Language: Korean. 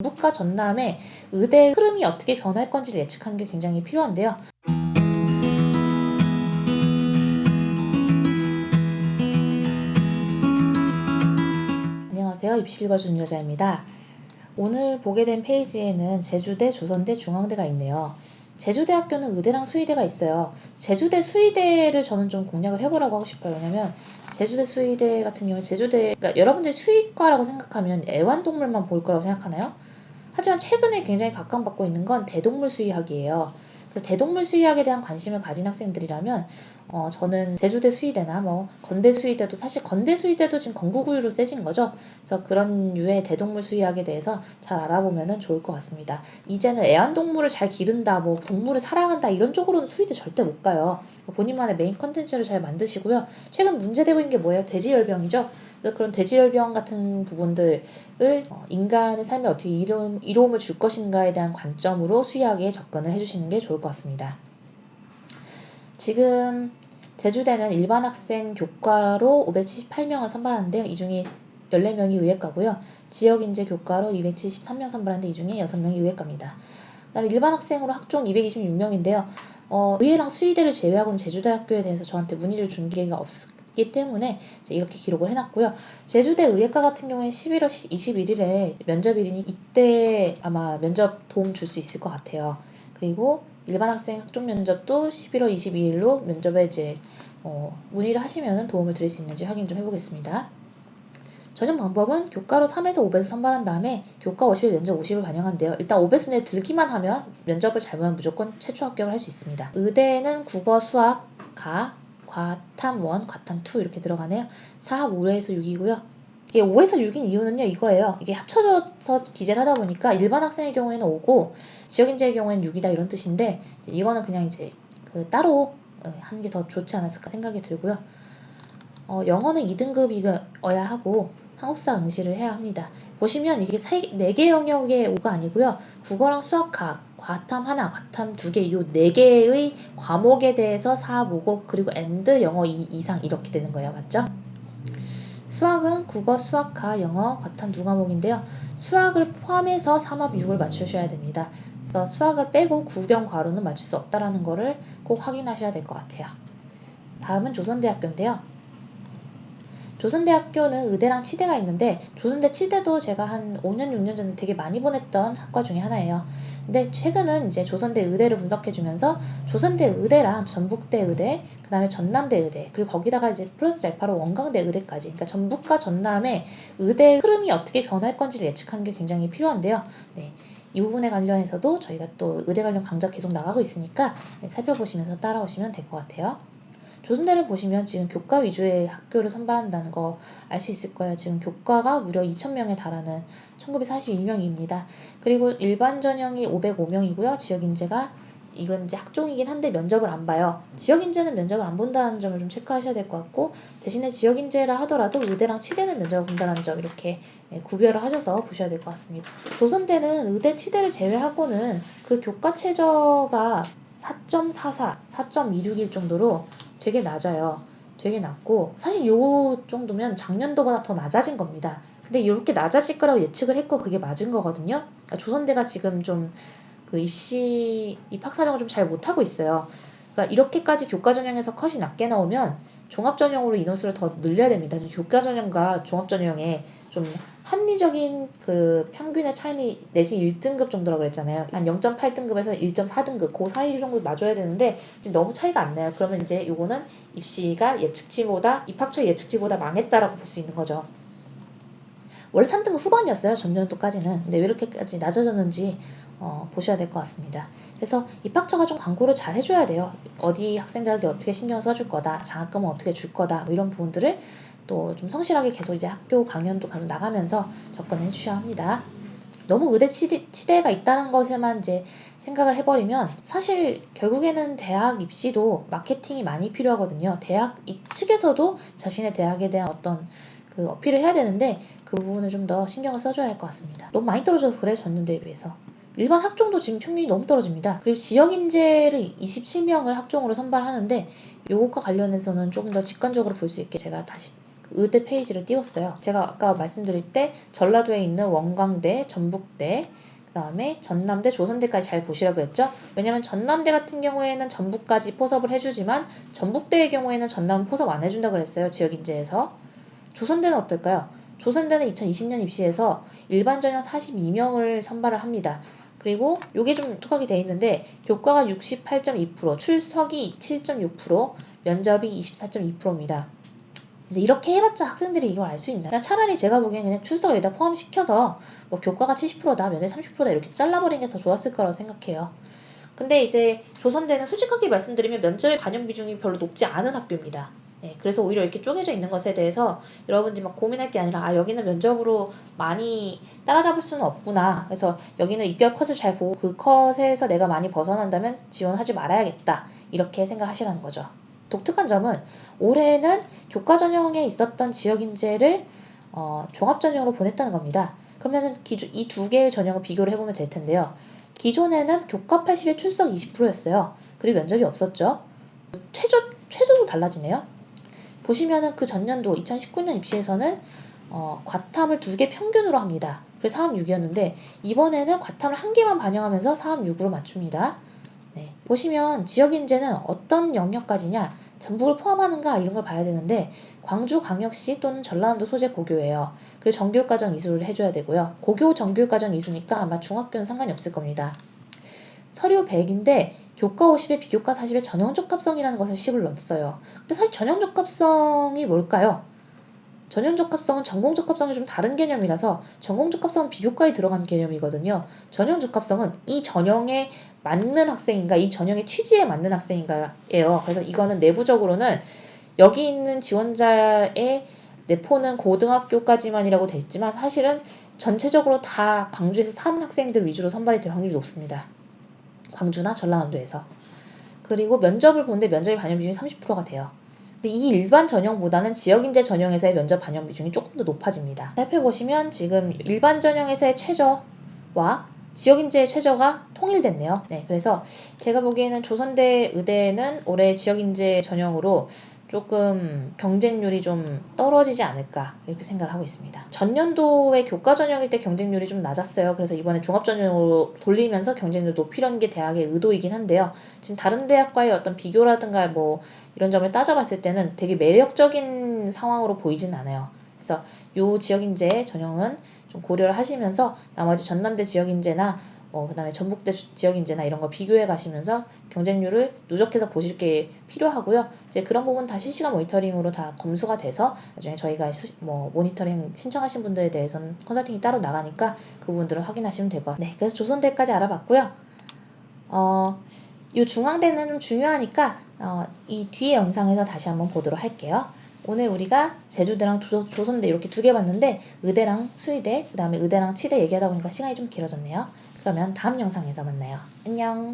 전북과 전남의 의대 흐름이 어떻게 변할 건지를 예측하는 게 굉장히 필요한데요. 안녕하세요. 입시 읽어주는 여자입니다. 오늘 보게 된 페이지에는 제주대, 조선대, 중앙대가 있네요. 제주대학교는 의대랑 수의대가 있어요. 제주대, 수의대를 저는 좀 공략을 해보라고 하고 싶어요. 왜냐면 제주대, 수의대 같은 경우는 그러니까 여러분들이 수의과라고 생각하면 애완동물만 볼 거라고 생각하나요? 하지만 최근에 굉장히 각광받고 있는 건 대동물 수의학이에요. 그래서 대동물 수의학에 대한 관심을 가진 학생들이라면 저는 제주대 수의대나 건대 수의대도, 사실 건대 수의대도 지금 건국우유로 세진 거죠. 그래서 그런 유의 대동물 수의학에 대해서 잘 알아보면 좋을 것 같습니다. 이제는 애완동물을 잘 기른다, 동물을 사랑한다 이런 쪽으로는 수의대 절대 못 가요. 본인만의 메인 컨텐츠를 잘 만드시고요. 최근 문제되고 있는 게 뭐예요? 돼지열병이죠. 그래서 그런 돼지열병 같은 부분들을 인간의 삶에 어떻게 이로움을 줄 것인가에 대한 관점으로 수의학에 접근을 해주시는 게 좋을 것 같습니다. 지금 제주대는 일반 학생 교과로 578명을 선발하는데요. 이 중에 14명이 의예과고요. 지역인재 교과로 273명 선발하는데 이 중에 6명이 의예과입니다. 그 다음에 일반 학생으로 학종 226명인데요. 의예랑 수의대를 제외하고는 제주대학교에 대해서 저한테 문의를 준 기회가 없기 때문에 이렇게 기록을 해놨고요. 제주대 의예과 같은 경우에는 11월 21일에 면접일이니 이때 아마 면접 도움 줄 수 있을 것 같아요. 그리고 일반 학생 학종 면접도 11월 22일로 면접에 문의를 하시면 도움을 드릴 수 있는지 확인 좀 해보겠습니다. 전형 방법은 교과로 3에서 5배수 선발한 다음에 교과 50에 면접 50을 반영한대요. 일단 5배수 내에 들기만 하면 면접을 잘 보면 무조건 최초 합격을 할 수 있습니다. 의대는 국어, 수학, 과탐 1, 과탐 2 이렇게 들어가네요. 사학 5에서 6이고요. 이게 5에서 6인 이유는요, 이거예요. 이게 합쳐져서 기재를 하다 보니까 일반 학생의 경우에는 5고 지역인재의 경우에는 6이다 이런 뜻인데, 이거는 그냥 따로 하는 게 더 좋지 않았을까 생각이 들고요. 영어는 2등급이어야 하고 한국사 응시를 해야 합니다. 보시면 이게 4개 영역의 5가 아니고요. 국어랑 수학, 과탐 하나, 과탐 2개, 이 4개의 과목에 대해서 4, 5고 그리고 and 영어 2 이상 이렇게 되는 거예요. 맞죠? 수학은 국어, 수학, 영어, 과탐 2과목인데요. 수학을 포함해서 3합 6을 맞추셔야 됩니다. 그래서 수학을 빼고 국영, 과로는 맞출 수 없다는 거를 꼭 확인하셔야 될 것 같아요. 다음은 조선대학교인데요. 조선대학교는 의대랑 치대가 있는데 조선대 치대도 제가 한 5년 6년 전에 되게 많이 보냈던 학과 중에 하나예요. 근데 최근은 이제 조선대 의대를 분석해주면서 조선대 의대랑 전북대 의대, 그 다음에 전남대 의대, 그리고 거기다가 이제 플러스 알파로 원광대 의대까지, 그러니까 전북과 전남의 의대 흐름이 어떻게 변할 건지를 예측하는 게 굉장히 필요한데요. 네. 이 부분에 관련해서도 저희가 또 의대 관련 강좌 계속 나가고 있으니까 살펴보시면서 따라오시면 될 것 같아요. 조선대를 보시면 지금 교과 위주의 학교를 선발한다는 거 알 수 있을 거예요. 지금 교과가 무려 2,000명에 달하는 1,942명입니다. 그리고 일반 전형이 505명이고요. 지역인재가 이건 이제 학종이긴 한데 면접을 안 봐요. 지역인재는 면접을 안 본다는 점을 좀 체크하셔야 될 것 같고, 대신에 지역인재라 하더라도 의대랑 치대는 면접을 본다는 점 이렇게 구별을 하셔서 보셔야 될 것 같습니다. 조선대는 의대, 치대를 제외하고는 그 교과 최저가 4.44, 4.261 정도로 되게 낮아요. 되게 낮고, 사실 요 정도면 작년도보다 더 낮아진 겁니다. 근데 이렇게 낮아질 거라고 예측을 했고 그게 맞은 거거든요. 그러니까 조선대가 지금 좀 입학 사정을 좀 잘 못하고 있어요. 그러니까 이렇게까지 교과 전형에서 컷이 낮게 나오면 종합 전형으로 인원수를 더 늘려야 됩니다. 교과 전형과 종합 전형에 좀 합리적인 그 평균의 차이 내지 1등급 정도라고 그랬잖아요. 한 0.8등급에서 1.4등급 그 사이 정도 놔줘야 되는데 지금 너무 차이가 안 나요. 그러면 이제 요거는 입시가 입학처 예측치보다 망했다라고 볼 수 있는 거죠. 원래 3등급 후반이었어요. 전년도까지는. 근데 왜 이렇게까지 낮아졌는지 보셔야 될 것 같습니다. 그래서 입학처가 좀 광고를 잘 해줘야 돼요. 어디 학생들에게 어떻게 신경 써줄 거다, 장학금은 어떻게 줄 거다, 이런 부분들을 또 좀 성실하게 계속 이제 학교 강연도 가서 나가면서 접근해 주셔야 합니다. 너무 의대 치대가 있다는 것에만 이제 생각을 해버리면 사실 결국에는 대학 입시도 마케팅이 많이 필요하거든요. 대학 측에서도 자신의 대학에 대한 어떤 그 어필을 해야 되는데 그 부분을 좀 더 신경을 써줘야 할 것 같습니다. 너무 많이 떨어져서 그래요. 전년도에 비해서. 일반 학종도 지금 평균이 너무 떨어집니다. 그리고 지역인재를 27명을 학종으로 선발하는데 요것과 관련해서는 조금 더 직관적으로 볼 수 있게 제가 다시 의대 페이지를 띄웠어요. 제가 아까 말씀드릴 때 전라도에 있는 원광대, 전북대, 그 다음에 전남대, 조선대까지 잘 보시라고 했죠. 왜냐면 전남대 같은 경우에는 전북까지 포섭을 해주지만 전북대의 경우에는 전남은 포섭 안 해준다고 그랬어요. 지역인재에서. 조선대는 어떨까요? 조선대는 2020년 입시에서 일반 전형 42명을 선발을 합니다. 그리고 요게 좀 독하게 돼 있는데 교과가 68.2%, 출석이 7.6%, 면접이 24.2%입니다. 근데 이렇게 해봤자 학생들이 이걸 알 수 있나? 그냥 차라리 제가 보기엔 그냥 출석을 여기다 포함시켜서 뭐 교과가 70%다, 면접이 30%다 이렇게 잘라버리는 게 더 좋았을 거라고 생각해요. 근데 이제 조선대는 솔직하게 말씀드리면 면접의 반영 비중이 별로 높지 않은 학교입니다. 네, 그래서 오히려 이렇게 쪼개져 있는 것에 대해서 여러분들이 막 고민할 게 아니라 여기는 면접으로 많이 따라잡을 수는 없구나. 그래서 여기는 입결 컷을 잘 보고 그 컷에서 내가 많이 벗어난다면 지원하지 말아야겠다. 이렇게 생각하시라는 거죠. 독특한 점은 올해는 교과 전형에 있었던 지역 인재를 종합 전형으로 보냈다는 겁니다. 그러면은 이 두 개의 전형을 비교를 해보면 될 텐데요. 기존에는 교과 80에 출석 20%였어요. 그리고 면접이 없었죠. 최저도 달라지네요. 보시면은 그 전년도 2019년 입시에서는 과탐을 2개 평균으로 합니다. 그래서 4.6이었는데 이번에는 과탐을 1개만 반영하면서 4.6으로 맞춥니다. 네. 보시면 지역인재는 어떤 영역까지냐, 전북을 포함하는가 이런 걸 봐야 되는데 광주광역시 또는 전라남도 소재 고교예요. 그리고 정교육과정 이수를 해줘야 되고요. 고교 정교육과정 이수니까 아마 중학교는 상관이 없을 겁니다. 서류 100인데 교과 50에 비교과 40에 전형적합성이라는 것을 식을 넣었어요. 근데 사실 전형적합성이 뭘까요? 전형적합성은 전공적합성이 좀 다른 개념이라서 전공적합성은 비교과에 들어간 개념이거든요. 전형적합성은 이 전형에 맞는 학생인가, 이 전형의 취지에 맞는 학생인가예요. 그래서 이거는 내부적으로는 여기 있는 지원자의 내포는 고등학교까지만이라고 돼 있지만 사실은 전체적으로 다 광주에서 사는 학생들 위주로 선발이 될 확률이 높습니다. 광주나 전라남도에서. 그리고 면접을 보는데 면접의 반영 비중이 30%가 돼요. 근데 이 일반 전형보다는 지역인재 전형에서의 면접 반영 비중이 조금 더 높아집니다. 살펴보시면 지금 일반 전형에서의 최저와 지역인재의 최저가 통일됐네요. 네, 그래서 제가 보기에는 조선대 의대는 올해 지역인재 전형으로 조금 경쟁률이 좀 떨어지지 않을까 이렇게 생각을 하고 있습니다. 전년도에 교과 전형일 때 경쟁률이 좀 낮았어요. 그래서 이번에 종합 전형으로 돌리면서 경쟁률 높이려는 게 대학의 의도이긴 한데요. 지금 다른 대학과의 어떤 비교라든가 뭐 이런 점을 따져봤을 때는 되게 매력적인 상황으로 보이진 않아요. 그래서 요 지역인재 전형은 좀 고려를 하시면서 나머지 전남대 지역인재나 그 다음에 전북대 지역인재나 이런 거 비교해 가시면서 경쟁률을 누적해서 보실 게 필요하고요. 이제 그런 부분 다 실시간 모니터링으로 다 검수가 돼서 나중에 저희가 모니터링 신청하신 분들에 대해서는 컨설팅이 따로 나가니까 그 부분들을 확인하시면 될 것 같아요. 네, 그래서 조선대까지 알아봤고요. 이 중앙대는 좀 중요하니까 이 뒤에 영상에서 다시 한번 보도록 할게요. 오늘 우리가 제주대랑 조선대 이렇게 2개 봤는데 의대랑 수의대, 그 다음에 의대랑 치대 얘기하다 보니까 시간이 좀 길어졌네요. 그러면 다음 영상에서 만나요. 안녕.